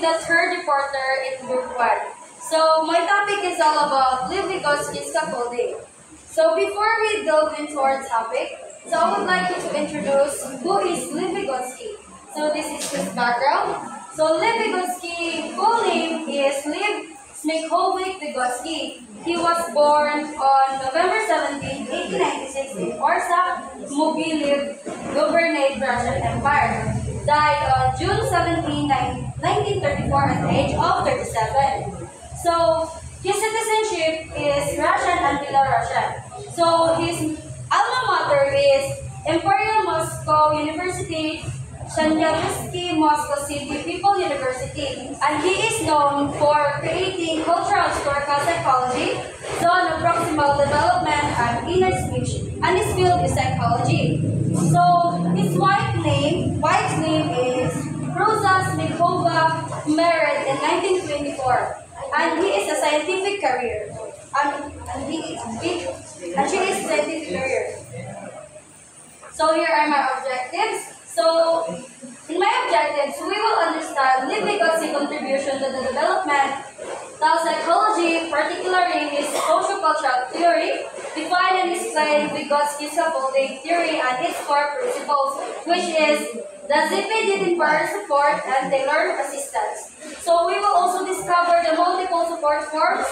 be the third reporter in Group 1. So my topic is all about Lev Vygotsky scaffolding. So before we delve into our topic, so I would like you to introduce who is Lev Vygotsky. So this is his background. So Lev Vygotsky, full name is Lev Smykhovich Vygotsky. He was born on November 17, 1896 in Orsa, Mogilev, Governorate Russian Empire. Died on June 17, 1934 at the age of 37. So his citizenship is Russian and Belarusian. So his alma mater is Imperial Moscow University, Shanyavsky Moscow City People University, and he is known for creating cultural historical psychology, zone of proximal development, and inner speech, and his field is psychology. So his wife's name is Rosa Smykhova, married in 1924, and he is a scientific career, and she is a scientific career. So here are my objectives. So, in my objectives, we will understand Lev Vygotski's contribution to the development of psychology, particularly his sociocultural theory, define and explain Vygotsky's scaffolding theory and its core principles, which is the ZPD temporary support and tailored assistance. So, we will also discover the multiple support forms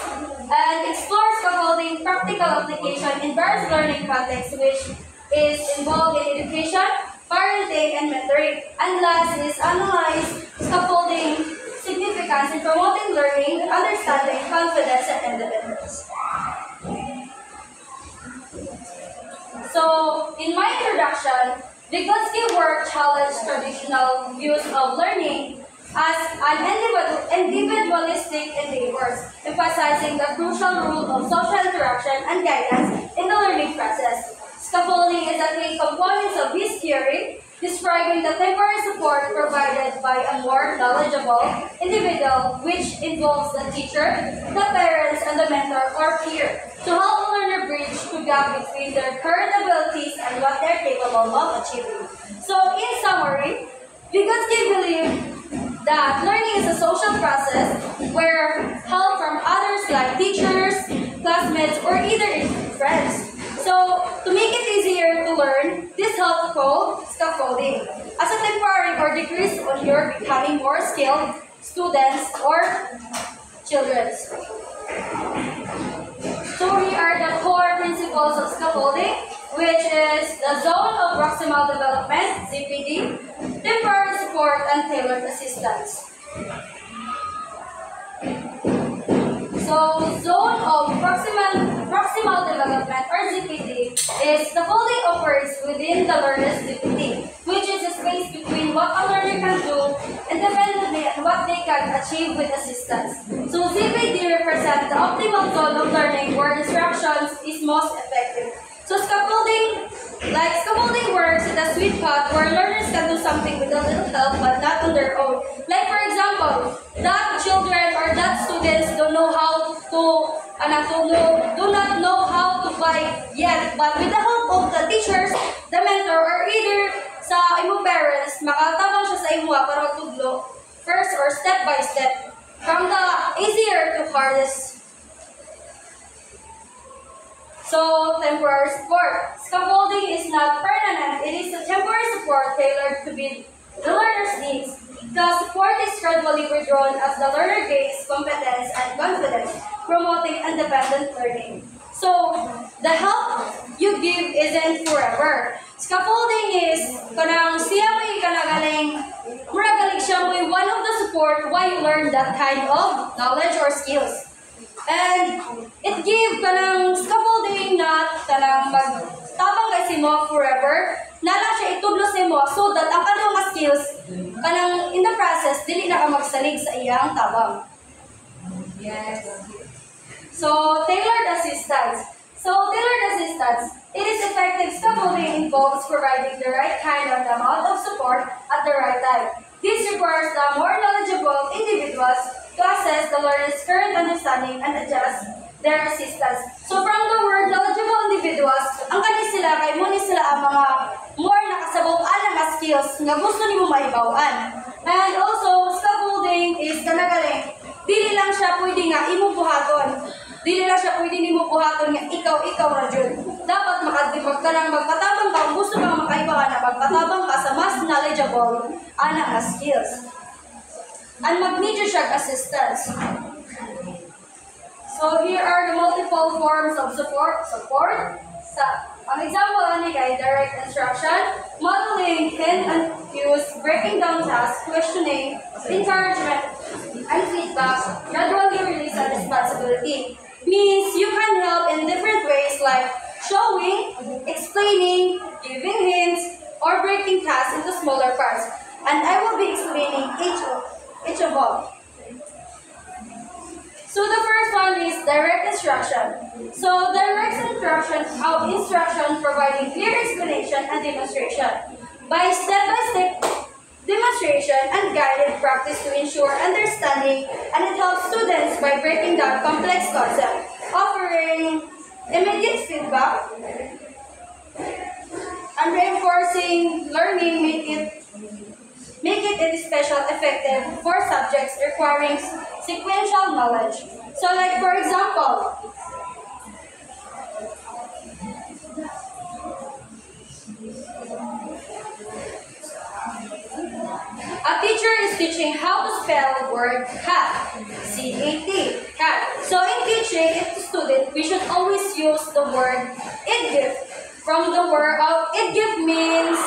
and explore scaffolding practical application in various learning contexts, which is involved in education, parenting, and mentoring. And last is analyze scaffolding significance in promoting learning, understanding, confidence, and independence. So, in my introduction, Vygotsky's work challenged traditional views of learning as an individualistic endeavors, emphasizing the crucial role of social interaction and guidance in the learning process. Scaffolding is a key component of his theory, describing the temporary support provided by a more knowledgeable individual, which involves the teacher, the parents, and the mentor or peer, to help the learner bridge the gap between their current abilities and what they're capable of achieving. So, in summary, Vygotsky believed that learning is a social process where help from others like teachers, classmates, or either friends. So, to make it easier to learn, this help called scaffolding as a temporary or decrease on your becoming more skilled students or children. So, here are the core principles of scaffolding, which is the zone of proximal development, ZPD, temporary support, and tailored assistance. So, zone of proximal development or ZPD is the following occurs within the learner's ZPD, which is the space between what a learner can do independently and what they can achieve with assistance. So, ZPD represents the optimal zone of learning where instructions is most effective. So, scaffolding works in a sweet spot where learners can do something with a little help but not on their own. Like for example, that children or that students don't know how to, do not know how to buy yet, but with the help of the teachers, the mentor, or either sa imong parents, makatabang siya sa imo para magtudlo first or step by step from the easier to hardest. So, temporary support. Scaffolding is not permanent. It is a temporary support tailored to meet the learner's needs. The support is gradually withdrawn as the learner gains competence and confidence, promoting independent learning. So, the help you give isn't forever. Scaffolding is kanang siya may kanagaling muragaling siya may one of the support why you learn that kind of knowledge or skills. And it give kanang scaffolding na kanang magtabang kay simo forever, nala siya itudlo sa imo so that ang kanang mga skills kanang in the process dili na ka magsalig sa iyang tabang. Yes. So, tailored assistance. It is effective scaffolding involves providing the right kind and amount of support at the right time. This requires the more knowledgeable individuals to assess the learner's current understanding and adjust their assistance. So from the word knowledgeable individuals, ang kani sila kay mo ni sila ang mga more nakasabaw-an nga skills nga gusto nimo maibaw-an. And also scaffolding modeling is kanagaling. Dili lang siya pwede nga imo buhaton. Dili lang siya pwede nimo buhaton nga ikaw ra jud. Dapat makadibag ka lang magpatabang ka kung gusto kang makaiba ka na magpatabang ka sa mas knowledgeable ana nga skills. And mag-need siya assistance. So here are the multiple forms of support. An example ani kay direct instruction, modeling, hint and cues, breaking down tasks, questioning, encouragement, and feedback, gradually release and responsibility. Means you can help in different ways like showing, explaining, giving hints, or breaking tasks into smaller parts. And I will be explaining each of all. So the first one is direct instruction. So direct instruction providing clear explanation and demonstration by step-by-step demonstration and guided practice to ensure understanding, and it helps students by breaking down complex concepts, offering immediate feedback, and reinforcing learning, make it especially effective for subjects requiring sequential knowledge. So like for example, a teacher is teaching how to spell the word cat, C-A-T, cat. So in teaching it to students, we should always use the word idgif. From the word idgif means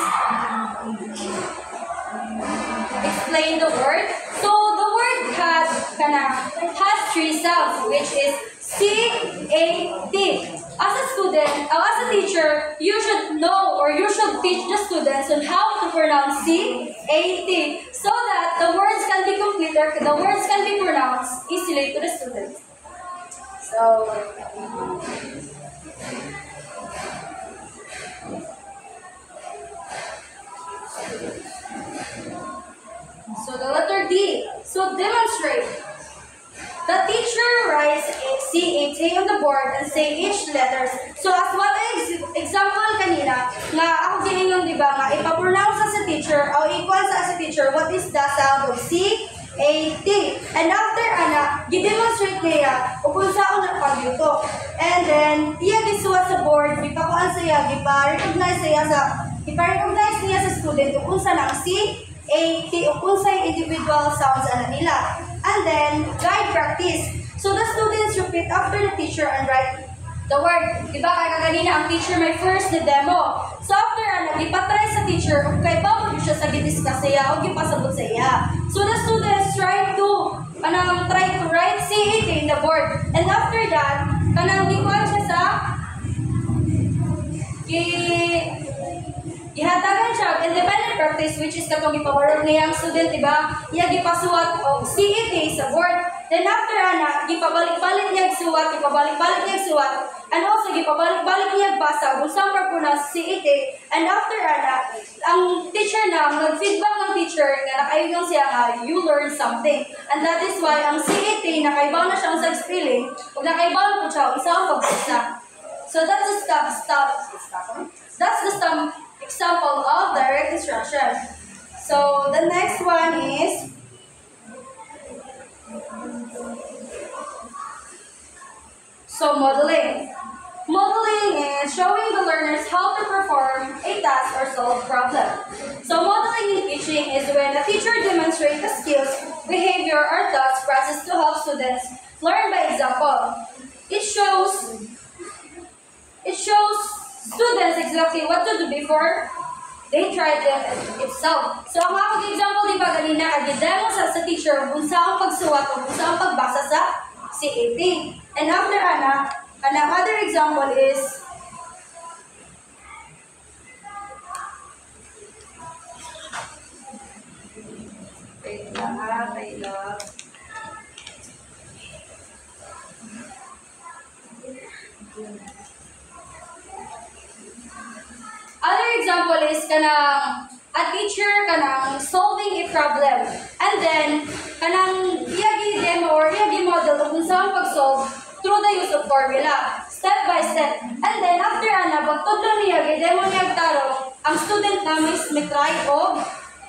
explain the word. So the word cat has three sounds, which is C-A-T. As a student, as a teacher, you should know or you should teach the students on how to pronounce C-A-T so that the words can be complete or the words can be pronounced easily to the students. So the letter D. So demonstrate. The teacher writes C-A-T on the board and say each letters. So as what example kanina, nga ako giningon diba nga ipapronounce sa teacher o equal sa teacher what is the sound of C-A-T. And after ana, gi-demonstrate niya kung saan na pagyuto. And then iya gisuwat sa board, gipakuan siya, gipa-recognize niya sa student kung saan ang C-A-T o kung saan individual sounds ana nila. And then, guide practice. So the students repeat after the teacher and write the word. Diba kaya kanina ang teacher may first na demo. So after ipatry sa teacher, kung kay bago siya sa gidiscuss siya o gipasabot sa iya. So the students try to write C-A-T in the board. And after that, gikuan siya sa gihatagan siya independent practice, which is katong ipawarog niya ang student, diba? Iya gipasuwat og C-A-T sa board. Then after gipabalik-balik niya suwat, and also gipabalik-balik niya basa kung saan pronounce C-A-T. And after ang teacher na mag-feedback ng teacher nga nakayugang siya nga you learn something. And that is why ang C-A-T nakaibaw na siya sa spelling, ug nakaibaw po siya isa ang pagbasa. So that's the example of direct instruction. So the next one is modeling. Modeling is showing the learners how to perform a task or solve a problem. So modeling in teaching is when a teacher demonstrates the skills, behavior, or thoughts process to help students learn by example. It shows students exactly what to do before they try them itself. So ang akong example di ba ganina agi-demo sa teacher kung saan pagsuwat o kung saan pagbasa sa C-A-T. And after another example is other example is a teacher solving a problem, and then demo or model kung saan pag-solve through the use of formula, step by step. And then after pagtudlo niya demo niya tarong ang student na may try o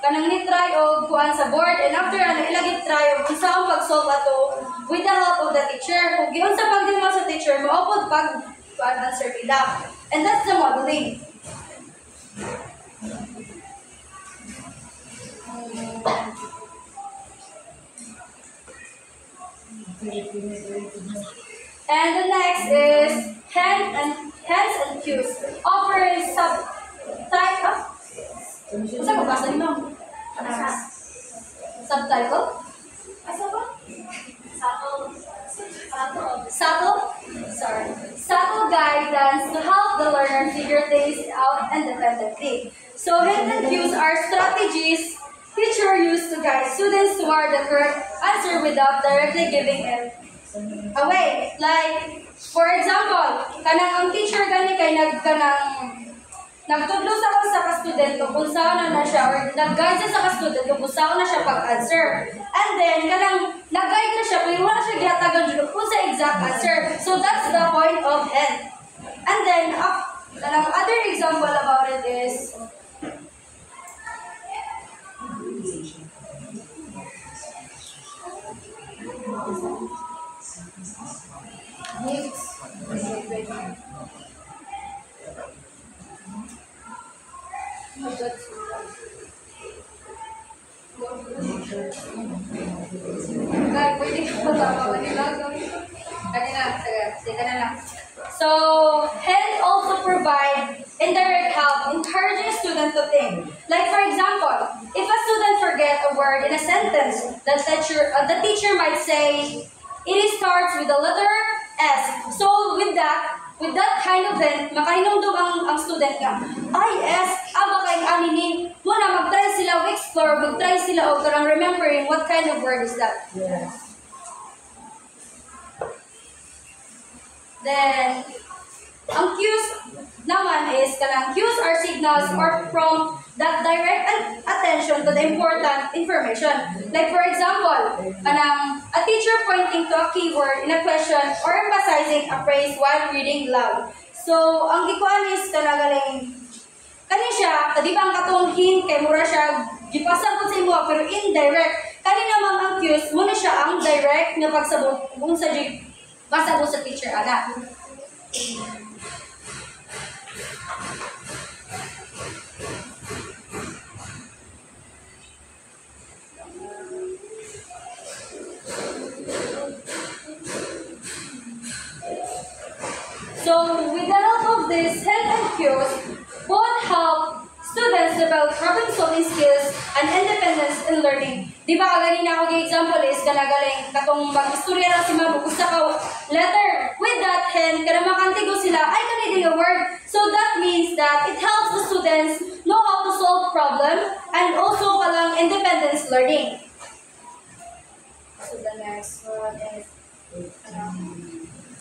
kanang ni-try og kuan sa board, and after ana ilagit try og unsa ang pag-solve ato with the help of the teacher. Kung giunsa pagdimo sa teacher, maupod pag kuan answer nila. And that's the modeling. And the next is hands and cues. Offering subtitle. Unsa ko basa nimo? Subtitle? Asa ba? Subtle? Sorry. Subtle guidance to help the learner figure things out independently. So hint and cues are strategies teacher used to guide students toward the correct answer without directly giving it away. Like, for example, kanang ang teacher gani kay nagtudlo sa ka-student kung saan na siya, or nag-guide sa ka-student kung saan na siya pag-answer. And then, kanang nag-guide na siya, pero wala siya gihatagan dyan kung sa exact answer. So, that's the point of hint. And then, kanang other example about it is, so, help also provide indirect help, encouraging students to think. Like for example, if a student forget a word in a sentence, the teacher might say, it starts with the letter S. So with that kind of hint, makahinumdum ang student nga, ay, S, aba kay aninin, muna mag-try sila explore, mag-try sila o karang remembering what kind of word is that. Yes. Then, ang cues naman is, kanang cues are signals or prompt that direct attention to the important information. Like for example, a teacher pointing to a keyword in a question or emphasizing a phrase while reading loud. So, ang gikuan is kanagaling, kani siya, di ba ang katong hint kay mura siya, gipasabot sa imo, pero indirect. Kani naman ang cues, muna siya ang direct na pagsabot kung sa pasabot sa teacher, ana. So, with the help of this hint and cues, both help students develop problem-solving skills and independence in learning. Di ba, ganina ako example is kanagaling katong mag-istorya na si Mabu, gusto ka letter. With that hint, kada makantigo sila, ay kanidi a word. So that means that it helps the students know how to solve problem and also palang independence learning. So the next one is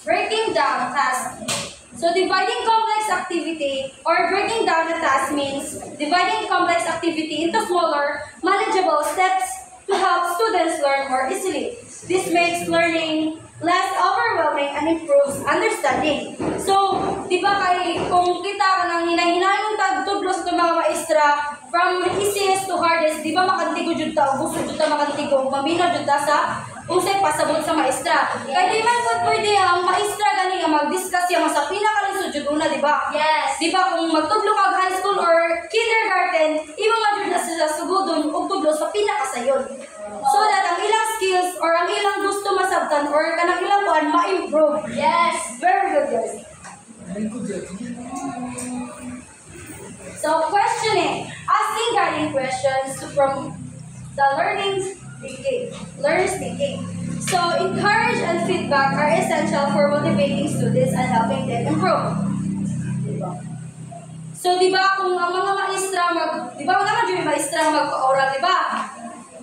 breaking down tasks. So dividing complex activity or breaking down a task means dividing complex activity into smaller, manageable steps to help students learn more easily. This makes learning less overwhelming and improves understanding. So, di ba kay kung kita ka nang hinay-hinayong tagtudlos ng mga maestra from easiest to hardest, di ba makantigo jud ta, gusto jud ta makantigo, maminaw jud ta sa unsay pasabot sa maestra. Kay di man pud pwede ang maestra gani nga mag-discuss yang sa pinakalisod jud una, di ba? Yes. Di ba kung magtudlo kag high school or kindergarten, imo man jud na sila sugudon og tudlo sa pinakasayon. So that ang ilang skills or ang ilang gusto masabtan or kanang ilang kuan ma-improve. Yes. Very good, guys. Very good. So questioning, asking guiding questions from the learner's thinking. So encourage and feedback are essential for motivating students and helping them improve. So di ba kung ang mga maestra di ba naman yung maestra magpa-oral, di ba?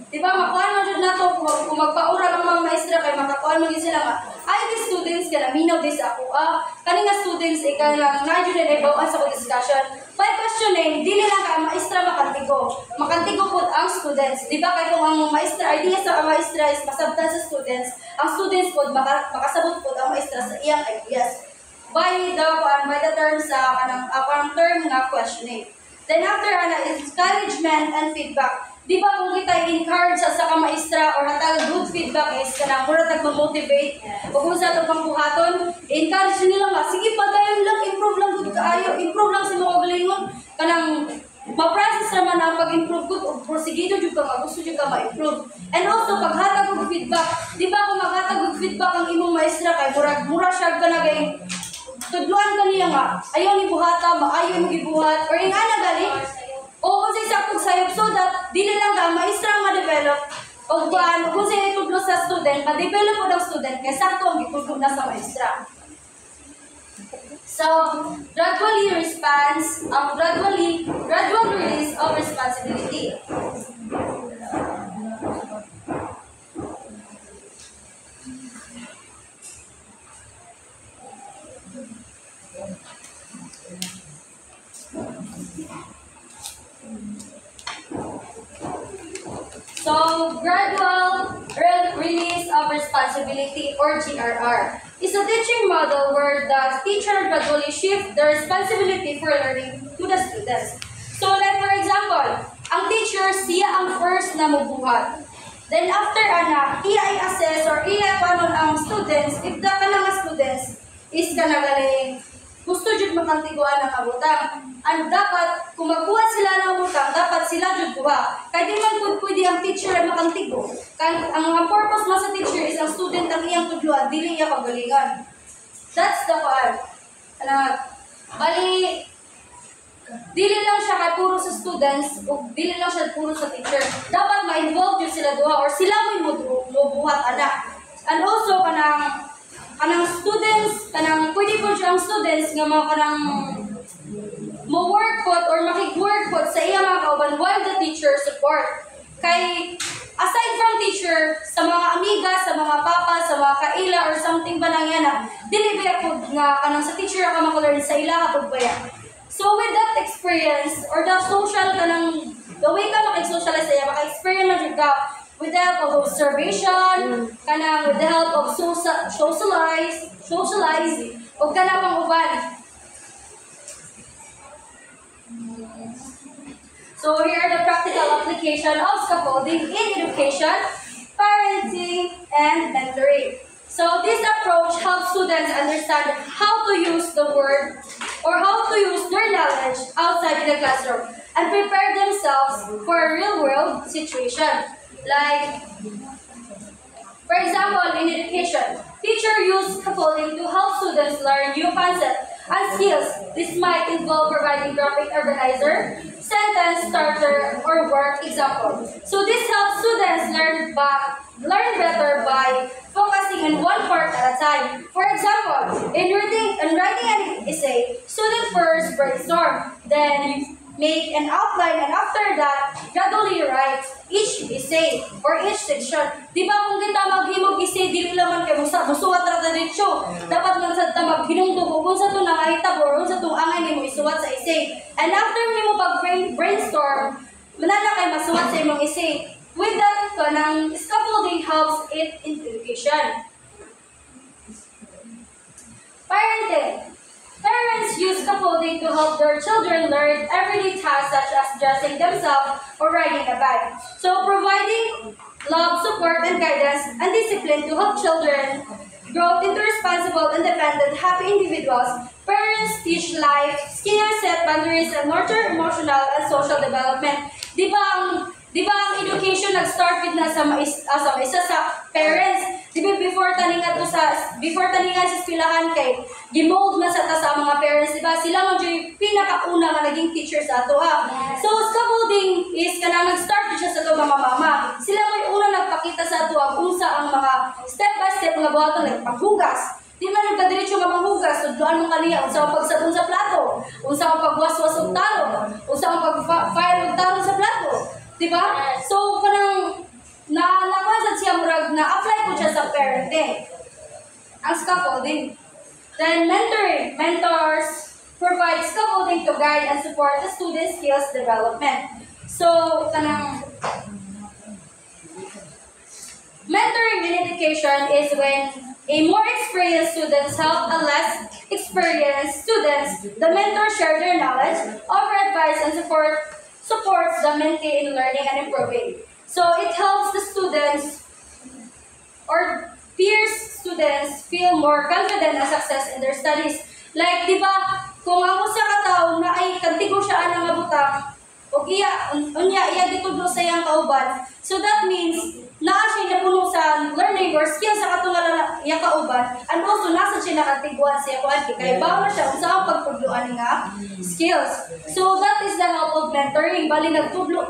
Di ba makuha mo dyan na to kung magpa-oral ang mga maestra kay makakuha mo din sila nga. Ay, the students ka na, minaw this ako. Kanina students, ika lang, na-dyan na ibawaan sa discussion. By questioning, dili lang ka maestra makantigo. Makantigo po ang students. Di ba kaya kung ang maestra, idea sa maestra is masabtan sa students, ang students po, makasabot po ang maestra sa iyang ideas. By the term sa parang term na questioning. Then after is encouragement and feedback. di ba kung kita i-encourage sa kamaestra or hatag good feedback is kanang mura tag-motivate o kung sa ito pang buhaton, i-encourage nila nga, sige pa dayon lang, improve lang good kaayo, improve lang sa mga galingon, kanang ma-process naman ang pag-improve good o prosigido jud ka gusto jud ka ma-improve. And also paghatag og feedback, di ba kung maghatag og feedback ang imong maestra kay mura siya ganagay tudluan kaniya nga, ayaw ni buhata, maayo mo gibuhat or ingana gali. O kung sa isang sayop so that dili lang ka maestra ma-develop o kung sa itudlo sa student, ma-develop po ng student kaya sakto ang itudlo na sa maestra. So, gradual release of responsibility. So, gradual release of responsibility or GRR is a teaching model where the teacher gradually shifts the responsibility for learning to the students. So, like for example, ang teacher siya ang first na mubuhat. Then after iya i-assess or iya panon ang students, if the kanang students is kanagaling gusto jud makantiguan ang kabutang. And dapat, kung magkuha sila ng utang, dapat sila jud kuha. Kaya di man pwede ang teacher ay makantigo. Kaya ang purpose mo sa teacher is ang student ang iyang tudluan, dili iya kagalingan. That's the part. Bali, dili lang siya kay puro sa students, o dili lang siya puro sa teacher. Dapat ma-involve yun sila duha, or sila mo buhat anak. And also, kanang students, pwede po siya ang students nga mga kanang mo-work po or makig-work po sa iya mga kauban while the teacher support. Kay, aside from teacher, sa mga amiga, sa mga papa, sa mga kaila, or something ba nang yan dili ba po nga kanang sa teacher ka makalearn sa ila kapag ba yan. So with that experience, or the social kanang, the way ka makig-socialize sa iya, maka-experience na ka with the help of observation, kanang with the help of socialize, o kanang pang uban. So here are the practical application of scaffolding in education, parenting, and mentoring. So this approach helps students understand how to use the word or how to use their knowledge outside the classroom and prepare themselves for a real-world situation. Like, for example, in education, teacher use scaffolding to help students learn new concepts and skills. This might involve providing graphic organizer, sentence starter, or work example. So this helps students learn better by focusing on one part at a time. For example, in writing an essay, students first brainstorm, then make an outline, and after that, gradually write each essay or each section. Di ba kung kita maghimog essay, dili laman kayo musuwat ra ta dito. Dapat man sa ta maghinungdog kung sa to nangahita or sa tong angay nimo isuwat sa essay. And after nimo pag brainstorm, manana kay masuwat sa imong essay. With that, kanang scaffolding helps it in education. Parenting. Parents use scaffolding to help their children learn everyday tasks such as dressing themselves or riding a bike. So providing love, support, and guidance and discipline to help children grow into responsible, independent, happy individuals. Parents teach life skills, set boundaries, and nurture emotional and social development. Di ba ang education nag-start with na sa isa sa parents? Di ba before taningan sa eskwelahan kay gimold man sa mga parents, di ba? Sila mo yung pinakauna nga naging teacher sa ato So scaffolding is kanang nag-start siya sa ato mga mama. Sila mo yung una nagpakita sa ato kung sa ang mga step by step nga buhaton like paghugas. Di man nagkadiretso nga manghugas, tudloan mo kaniya unsa ang pagsabon sa plato, unsa ang pagwaswas og talon, unsa ang pag-fire og talon sa plato. Diba? So, kanang nakuha siya murag na-apply ko siya sa parenting. Ang scaffolding. Then, mentoring. Mentors provide scaffolding to guide and support the student skills development. So, kanang mentoring in education is when a more experienced students help a less experienced students. The mentors share their knowledge, offer advice, and support supports the mentee in learning and improving. So it helps the students or peers students feel more confident and success in their studies. Like, di ba, kung ang usa ka tawo na ay kantigo siya anang nga butang, o iya ditudlo sa iyang kauban. So that means, naa siya napuno sa learning or skills sa katungalan iya kauban, and also nasa siya nakatiguan sa iya kuan kay bawo na siya unsa ang pagtudloan nga skills. So that is the help of mentoring. Bali nagtudlo.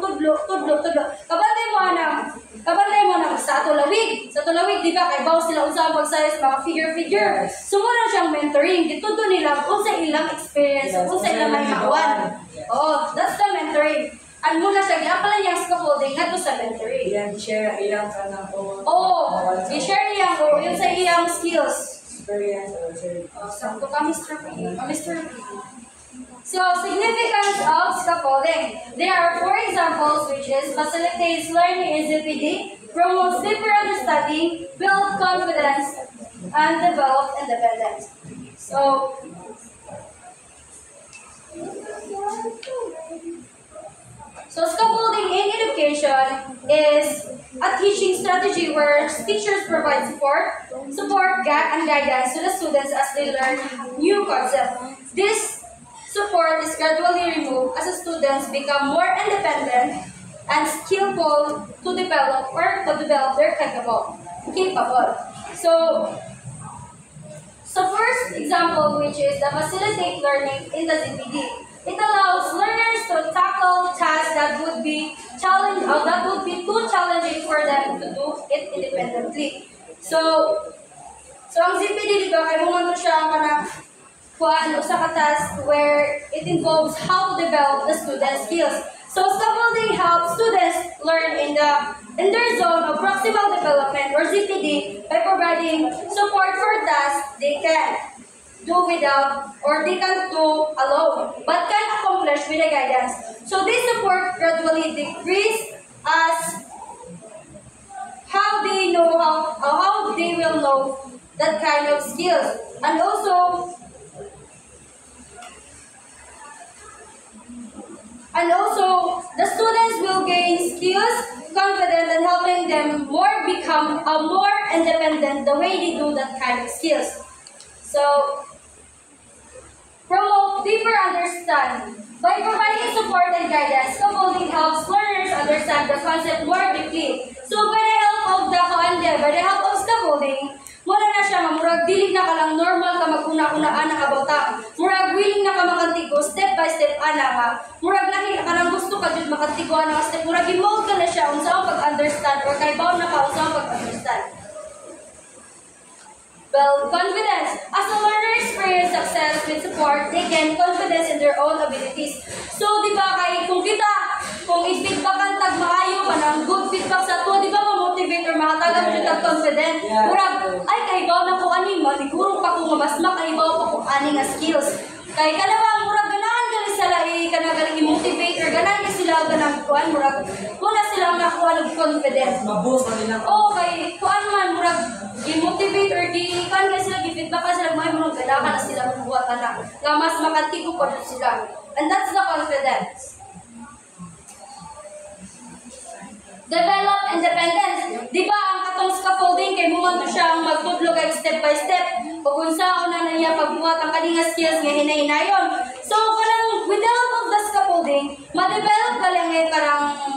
Kabantay mo na sa tulawig. Sa tulawig, di ba, kay bawo sila unsa ang pagsayos mga figure. So muna siyang mentoring. Ditudo nila unsa ilang experience, unsa ilang mahimawan. Oh, that's the mentoring. And muna siya, i-apply niyang scaffolding nga to sa mentoring. Share ilang ka na po. Oo, i-share niya ko yun sa iyang skills. Experience or Sakto ka, Mr. P. Mr. P. So, significance of scaffolding. There are 4 examples, which is facilitates learning in ZPD, promotes deeper understanding, builds confidence, and develops independence. So scaffolding in education is a teaching strategy where teachers provide support, and guidance to the students as they learn new concepts. This support is gradually removed as the students become more independent and skillful to develop their capable. So first example, which is the facilitate learning in the ZPD. It allows learners to tackle tasks that would be too challenging for them to do it independently. So ang ZPD, di ba, kay mo man to siya sa task where it involves how to develop the student skills. So scaffolding helps students learn in their zone of proximal development or ZPD by providing support for tasks they can do without or they can't do alone but can accomplish with a guidance. So this support gradually decrease as how they will know that kind of skills, and also the students will gain skills, confidence, and helping them become more independent the way they do that kind of skills. So promote deeper understanding. By providing support and guidance, scaffolding helps learners understand the concept more deeply. So by the help of scaffolding, muna na siya nga, murag dili na ka lang normal ka maguna-unaan na kabauta. Murag willing na ka makantigo, step by step ana ka. Murag lahi ka lang gusto ka jud makantigo ana step. Murag i-mold ka na siya unsa ang pag-understand or kay bawo na ka unsa ang pag-understand. Build confidence. As a learner experience success with support, they gain confidence in their own abilities. So, di ba, kung i-feedbackan tag maayo ka ng good feedback sa to, di ba, ma-motivate or makatagal mo siya confident. Murag, ay, kaibaw na ko ani, maligurong pa ko, mas makaibaw pa ko ani nga skills. Kay kalabang, murag, ganahan gali sila, kanagaling i-motivate or ganahan sila ganang kuhan, murag, muna silang nakuha ng confidence. Mabos pa nila. Oo, kay kuhan man, murag, i-motivate or di-kan na sila, i-feedback ka sila, mga murag, ganahan na sila magbuhat na, nga mas makantigo pa rin sila. And that's the confidence. Develop independence. Di ba ang katong scaffolding kay mo man siyang magtudlo kay step by step kung unsaon na niya pagbuhat ang kaninga skills nga hinay-hinayon. So kanang with the help of the scaffolding, ma-develop galing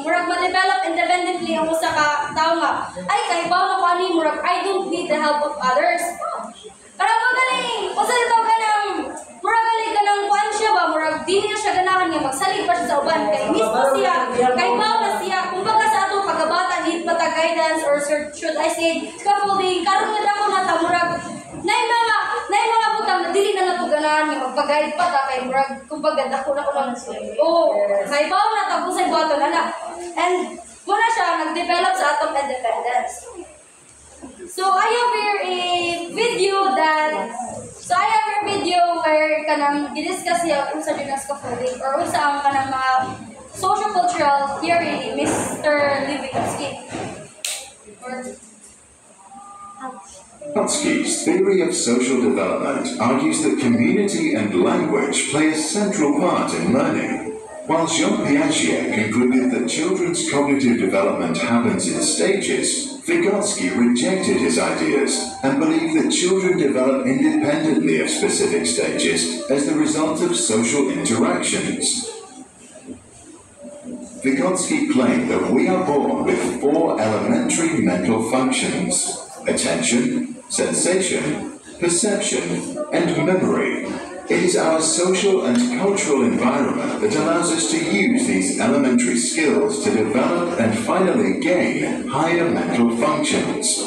murag ma-develop independently ang usa ka tawo nga. Ay kay bawo ko ani murag I don't need the help of others. Para magaling. Usa dito kanang murag galing kanang kuan siya ba murag dili na siya ganahan nga magsalig pa siya sa uban kay mismo siya kay bawo na siya kumbaga sa ato pagabata need pa ta guidance or should I say scaffolding karon nga dako na ta murag nay mga butang na dili na nato ganahan nga magpa-guide pa ta kay murag kumbaga dako na ko lang kay bawo na ta busay bato na and muna siya nag-develop sa atong independence. So I have here a video where kanang gidiscuss siya kung sa dinang scaffolding or unsa ang kanang mga social-cultural theory ni Mr. Levinsky. Kautsky's theory of social development argues that community and language play a central part in learning. While Jean Piaget concluded that children's cognitive development happens in stages, Vygotsky rejected his ideas and believed that children develop independently of specific stages as the result of social interactions. Vygotsky claimed that we are born with 4 elementary mental functions: attention, sensation, perception, and memory. It is our social and cultural environment that allows us to use these elementary skills to develop and finally gain higher mental functions.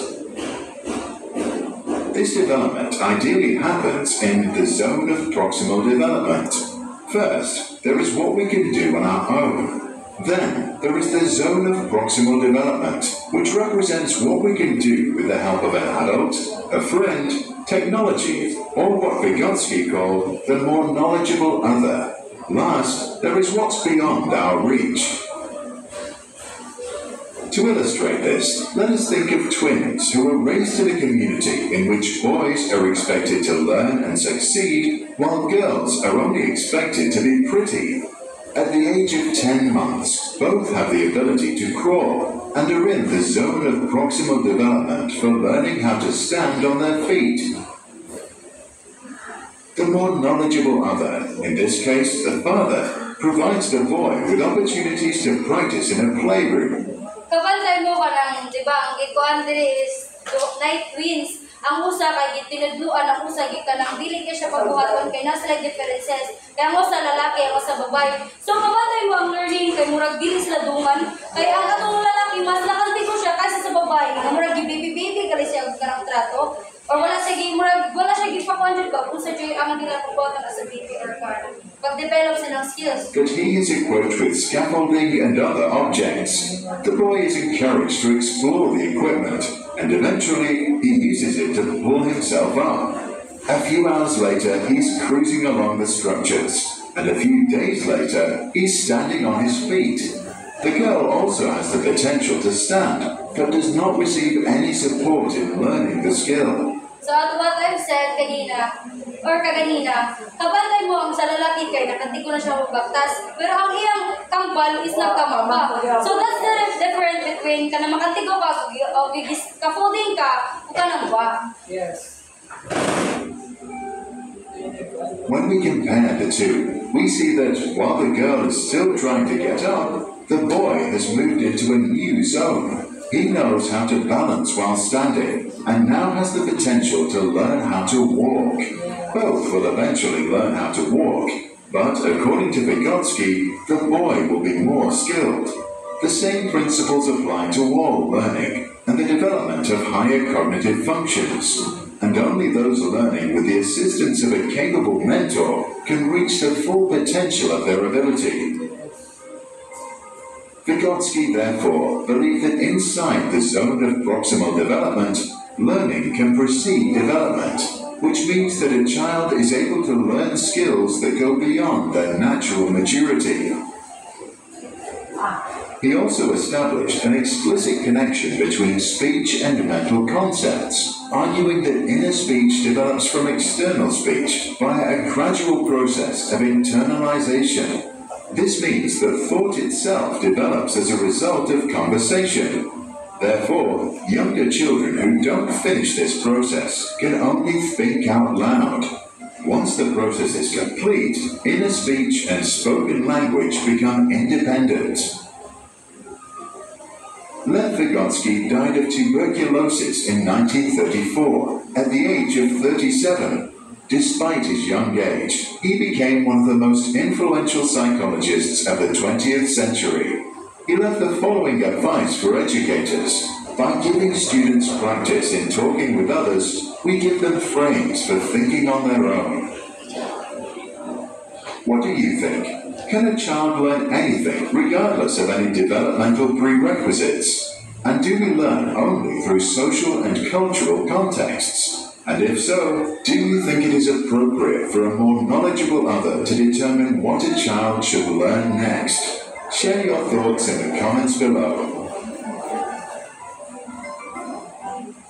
This development ideally happens in the zone of proximal development. First, there is what we can do on our own. Then, there is the zone of proximal development, which represents what we can do with the help of an adult, a friend, technology, or what Vygotsky called the more knowledgeable other. Last, there is what's beyond our reach. To illustrate this, let us think of twins who are raised in a community in which boys are expected to learn and succeed, while girls are only expected to be pretty. At the age of 10 months, both have the ability to crawl and are in the zone of proximal development for learning how to stand on their feet. The more knowledgeable other, in this case the father, provides the boy with opportunities to practice in a playroom. Kabantay mo ka ng, di ba, ang gikuan diri is night twins. Ang usa kay gitinudluan, ang usa gikanang dili kay siya pagbuhaton kay nasa like differences. Kaya ang usa lalaki, ang usa babae. So kabantay mo ang learning kay murag dili sila dungan. Kay ang atong lalaki mas lakanti ko siya kaysa sa babae. Nga murag baby kali siya og kanang trato. Or wala siya gipakuan jud ka kung sa joy ang nila pagbuhaton as a baby or car. Pag-develop silang skills. But he is equipped with scaffolding and other objects. The boy is encouraged to explore the equipment, and eventually he uses it to pull himself up. A few hours later, he's cruising along the structures, and a few days later, he's standing on his feet. The girl also has the potential to stand, but does not receive any support in learning the skill. So, at what I've said kaganina, kabantay mo ang sa lalaki kay nakanti ko na siya magbaktas, pero ang iyang kambal is nagkamaba. So, that's the difference between ka na makantigo ka, o ka-folding ka, o ka nang ba. Yes. When we compare the two, we see that while the girl is still trying to get up, the boy has moved into a new zone. He knows how to balance while standing, and now has the potential to learn how to walk. Both will eventually learn how to walk, but according to Vygotsky, the boy will be more skilled. The same principles apply to all learning, and the development of higher cognitive functions. And only those learning with the assistance of a capable mentor can reach the full potential of their ability. Vygotsky, therefore, believed that inside the zone of proximal development, learning can precede development, which means that a child is able to learn skills that go beyond their natural maturity. He also established an explicit connection between speech and mental concepts, arguing that inner speech develops from external speech via a gradual process of internalization. This means that thought itself develops as a result of conversation. Therefore, younger children who don't finish this process can only think out loud. Once the process is complete, inner speech and spoken language become independent. Lev Vygotsky died of tuberculosis in 1934 at the age of 37. Despite his young age, he became one of the most influential psychologists of the 20th century. He left the following advice for educators. By giving students practice in talking with others, we give them frames for thinking on their own. What do you think? Can a child learn anything regardless of any developmental prerequisites? And do we learn only through social and cultural contexts? And if so, do you think it is appropriate for a more knowledgeable other to determine what a child should learn next? Share your thoughts in the comments below.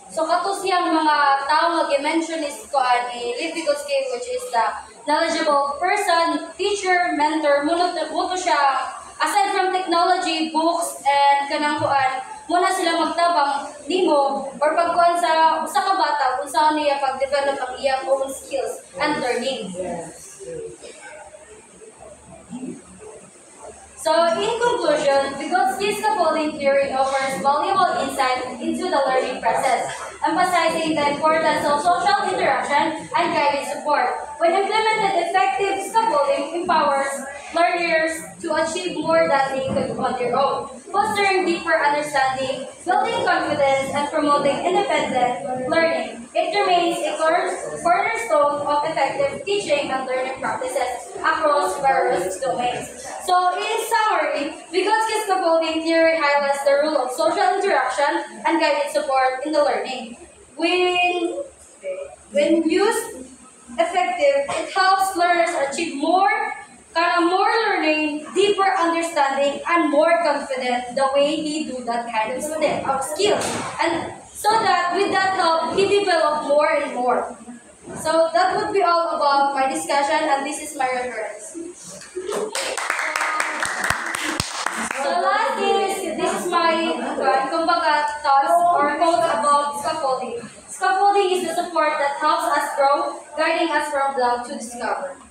So kato siyang mga tao nga gi-mention is ko ani Lev Vygotsky, which is the knowledgeable person, teacher, mentor, muto siya. Aside from technology, books, and kanang kuan, muna sila magtabang nimo or pagkuan sa usa ka bata kung saan niya pag-develop ang iyang own skills and learning. Yes. So, in conclusion, Vygotsky's scaffolding theory offers valuable insight into the learning process, emphasizing the importance of social interaction and guided support. When implemented, effective scaffolding empowers learners to achieve more than they could on their own, fostering deeper understanding, building confidence, and promoting independent learning. It remains a cornerstone of effective teaching and learning practices across various domains. So, in summary, Vygotsky's scaffolding theory highlights the role of social interaction and guided support in the learning. When used effective, it helps learners achieve more learning, deeper understanding, and more confident the way he do that kind of skill. And so that with that help, he develop more and more. So that would be all about my discussion, and this is my reference. So last this is my kumbaga thoughts or quote about scaffolding. Scaffolding is the support that helps us grow, guiding us from blank to discover.